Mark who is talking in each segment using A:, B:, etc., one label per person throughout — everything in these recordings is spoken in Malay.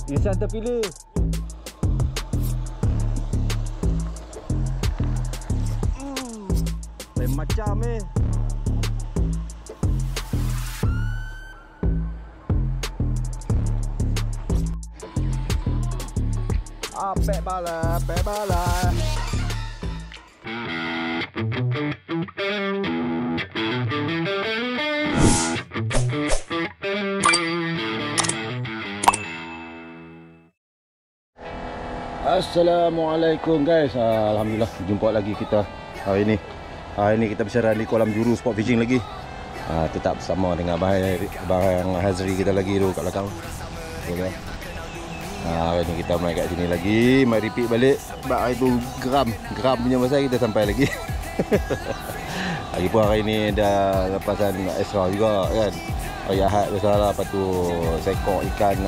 A: Irisan terpilih. Lain macam Pek bala, pek bala. Assalamualaikum guys. Alhamdulillah jumpa lagi kita hari ni. Hari ni kita bersiaran di kolam Juru Sport Fishing lagi. Tetap bersama dengan Abang Hazri kita lagi tu kat belakang. Okay. Hari ni kita main kat sini lagi. Mai repeat balik. Sebab hari tu geram punya masa kita sampai lagi. Lagipun hari ni dah lepasan extra juga kan. Hari Ahad biasalah. Lepas tu sekor ikan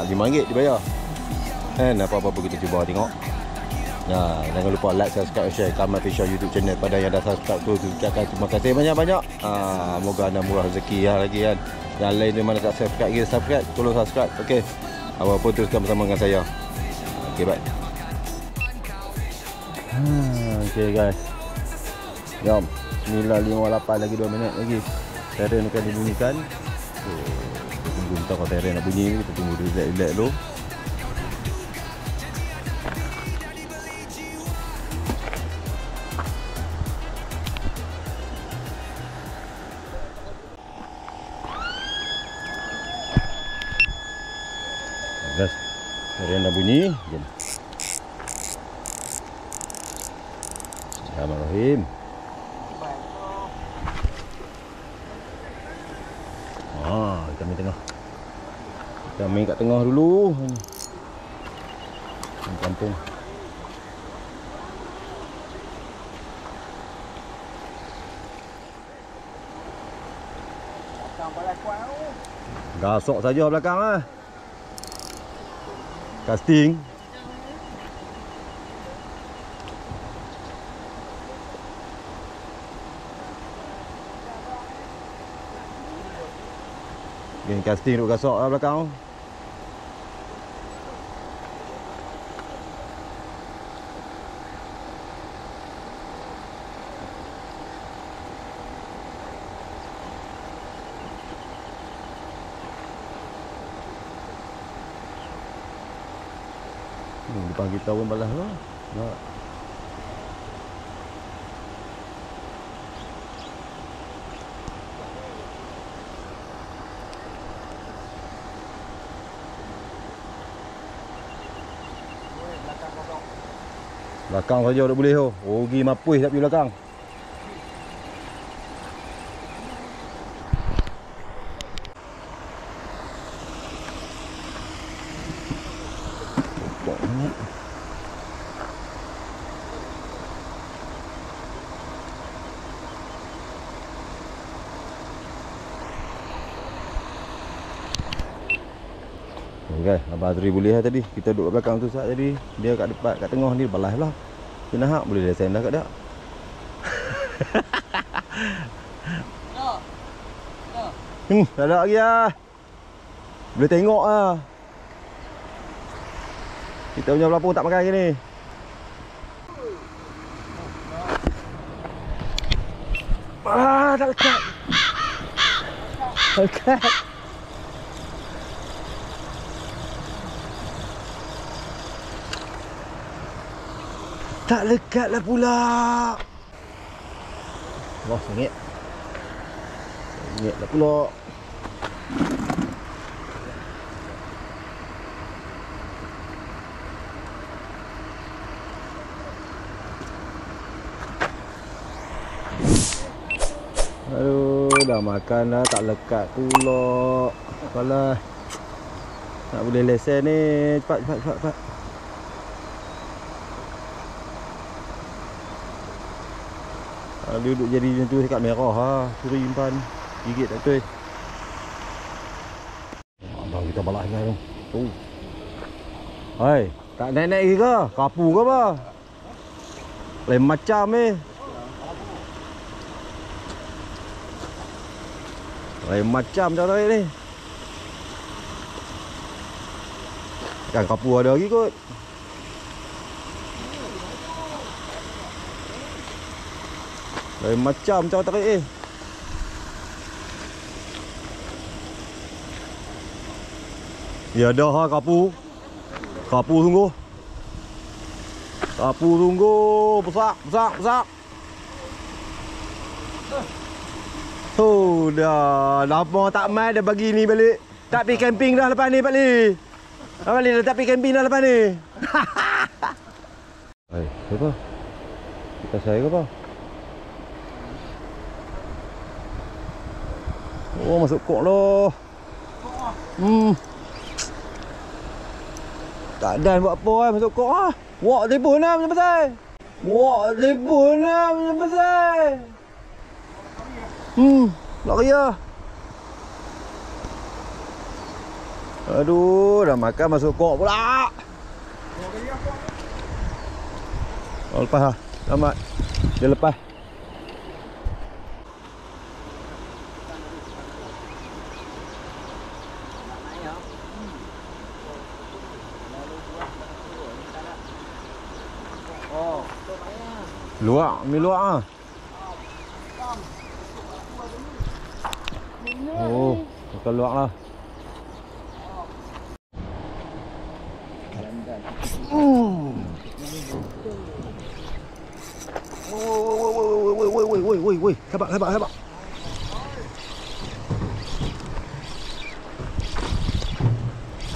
A: RM5 dibayar. Apa-apa kita cuba tengok. Jangan lupa like, subscribe, share Kamal Fisher YouTube channel. Pada yang dah subscribe tu ucapkan terima kasih banyak-banyak. Moga anda murah rezeki lagi kan. Yang lain di mana tak subscribe kita subscribe, tolong subscribe. Okey. Apa-apa teruskan bersama dengan saya. Okey, bye. Okey guys. Jom. 9.58 lagi 2 minit lagi. Siren akan dibunyikan. Kita tunggu entah kalau siren nak bunyi. Kita tunggu relax dulu. Guys, siren dah bunyi. Jom. Bismillahirrahmanirrahim. Kita main tengah. Kita main kat tengah dulu. Kampung. Gasok saja belakang lah. Casting. Geng casting duk gasok lah belakang. Depan kita pun balas lah. Nak. Belakang saja tak boleh tu. Rugi mapuis tak pergi belakang. Okay, Abang Azri boleh lah tadi. Kita duduk kat belakang tu saat tadi. Dia kat depan, kat tengah ni balas lah. Kena hak boleh lesen dah kat dia. Tak ada lagi lah. Boleh tengok lah. Kita punya pelapung tak makan lagi ni. Tak lekat. Tak lekat. Tak lekat lah pula. Wah, sengit. Sengit lah pula. Aduh, dah makan dah tak lekat pula. Apalah. Tak boleh lesen ni. Cepat. Dia duduk jadi macam tu dekat merah ha. Suri impan. Gigit tak betul. Abang kita balak sangat tu. Tu. Hai, tak naik-naik lagi ke? Kapu ke apa? Lain macam Lain macam cara tarik ni. Kan kapur ada lagi kot. Lain macam cara tarik Ya dah ha kapur. Kapur sungguh. Kapur sungguh. Besar. Oh dah. Lama tak main dah bagi ni balik. Tak pergi camping dah lepas ni Pak Li. Pak Li dah tak pergi camping dah lepas ni. Hai, apa? Kita saya ke apa? Oh, masuk kok loh. Tak ada buat apa masuk kok ah. Wak telefon lah macam pasal. Tak kaya. Aduh, dah makan masuk kok pula. Oh, lepas lah. Selamat. Dia lepas. Luak, mi luak ah. Oh, makan luak lah. Woi, sabar.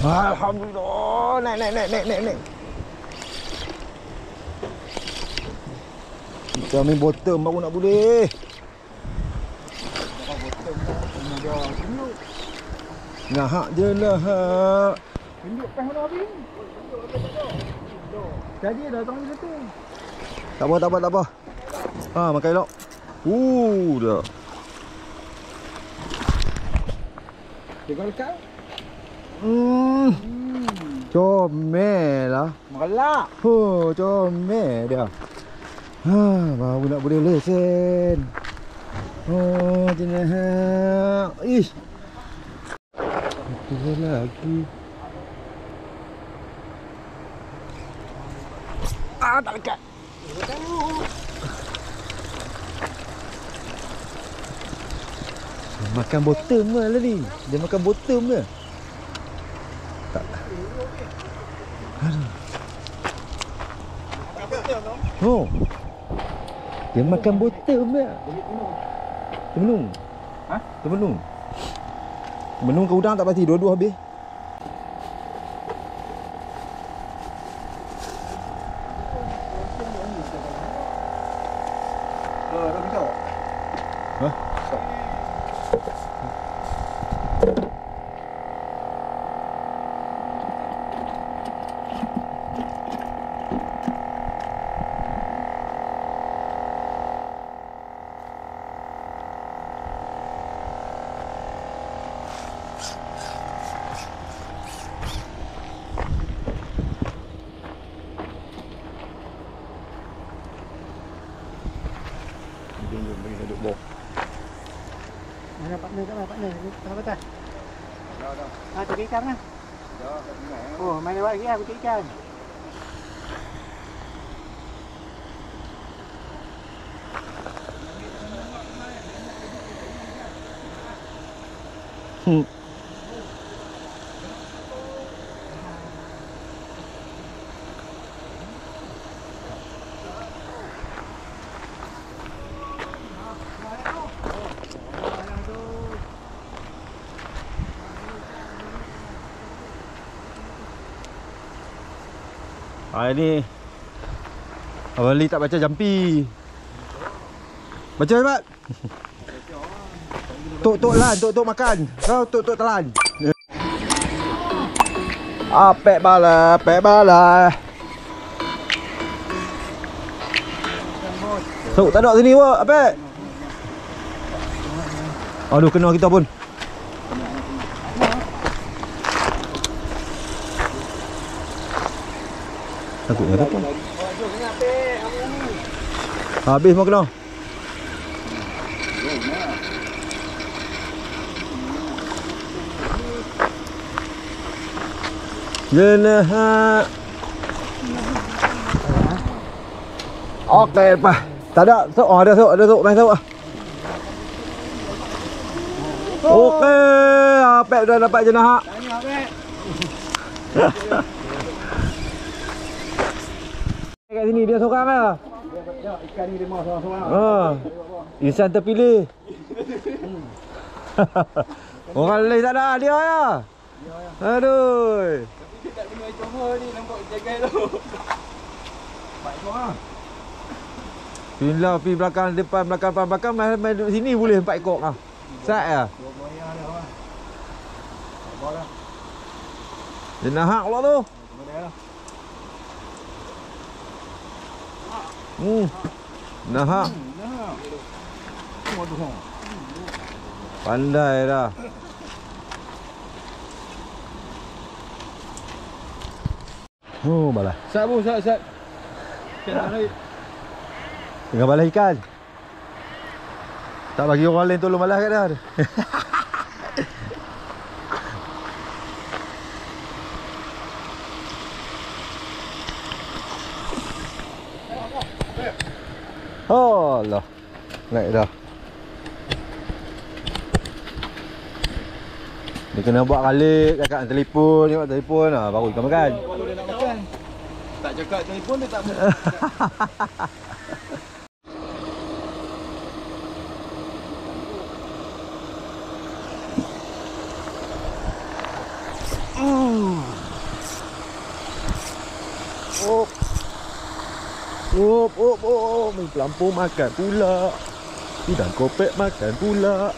A: Alhamdulillah, naik. Kita main bottom baru nak boleh. Nah, hak je lah hak.
B: Tunduk pas mana habis? Jadi dah tong situ.
A: Tak apa. Ha, makan elok. Dah.
B: Tengok dekat.
A: Comel lah.
B: Melak.
A: Comel dia. Ha, baru nak boleh lesen. Oh, jenis. Ish. Itu lagi. Tak dekat. Dia makan bottom lah ni. Dia makan bottom ke? Tak. Aduh. Oh. Dia makan bottom ke? Termenung.
B: Ha?
A: Termenung. Termenung ke udang tak pasti. Dua-dua habis. Hah? Jom bagi duduk bawah.
B: Mana partner kat mana partner? Tengah batas. Dah. Ah, cari ikan lah.
C: Dah, kat sini.
B: Oh, main lewat lagi lah, cari ikan.
A: Hari ni Abang Li tak baca jampi. Baca Abang. Tok lan, tok makan. Kau tok telan. Pek bala. Tok tak ada sini wak, Apek. Aduh, kena kita pun. Takutnya apa? Habis mau kena. Jenah. Okey, Pak. Tak ada. Sok, ada sok, main sok. Okey, Apek dah dapat jenah.
B: Tanya Apek.
A: Kat sini dia seorang lah.
B: Ikan ni dia mau seorang-seorang.
A: Insan terpilih. Orang lain tak ada, dia ya. Aduh.
B: Kita tak tengok coba ni nampak jaga tu. Baik seorang.
A: Pindah pergi belakang depan belakang main duduk sini boleh 4 ekor ah. Sat ya.
B: Dua buaya dia orang. Bola.
A: Jenah hak pula tu.
B: Boleh lah.
A: Nah hak.
B: Nah. Waduh.
A: Pandai dah. Oh, balah.
B: Sat bu, sat. Ikan lain.
A: Tengah balas ikan. Tak bagi orang lain tolong balas kat dia. Oh Allah. Naik dah. Dia kena buat kalik, cakap dengan telefon, tengok telefon baru ikan makan.
B: Baru dia nak makan. Tak cakap telefon dia tak mau.
A: Main pelampung makan pula. Pidang kopek makan pula.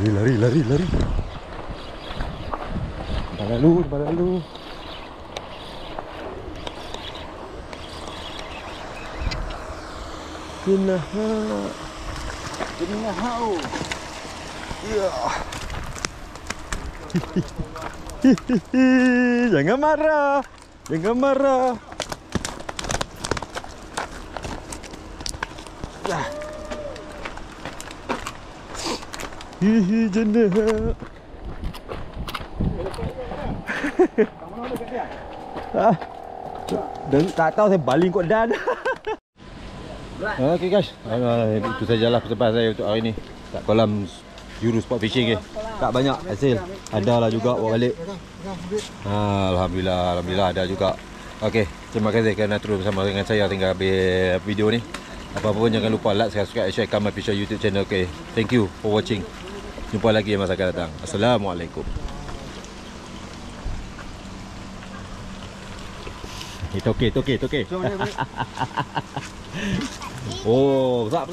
A: Lari. Depan lalu. Jenah hau. Ya. Jangan marah. Dah. Jenah. Dan tak tahu saya baling kot dan. Okey guys, itu sajalah persembahan saya untuk hari ni kat kolam Juru Sport Fishing tak banyak hasil, ada lah juga bawa balik. Alhamdulillah ada juga. Okey, terima kasih kerana terus bersama dengan saya hingga habis video ni. Apa-apa pun jangan lupa like, subscribe, share kat My Fisher YouTube channel. Okay, thank you for watching. Jumpa lagi masa akan datang. Assalamualaikum. Itu okey. Oh, besar.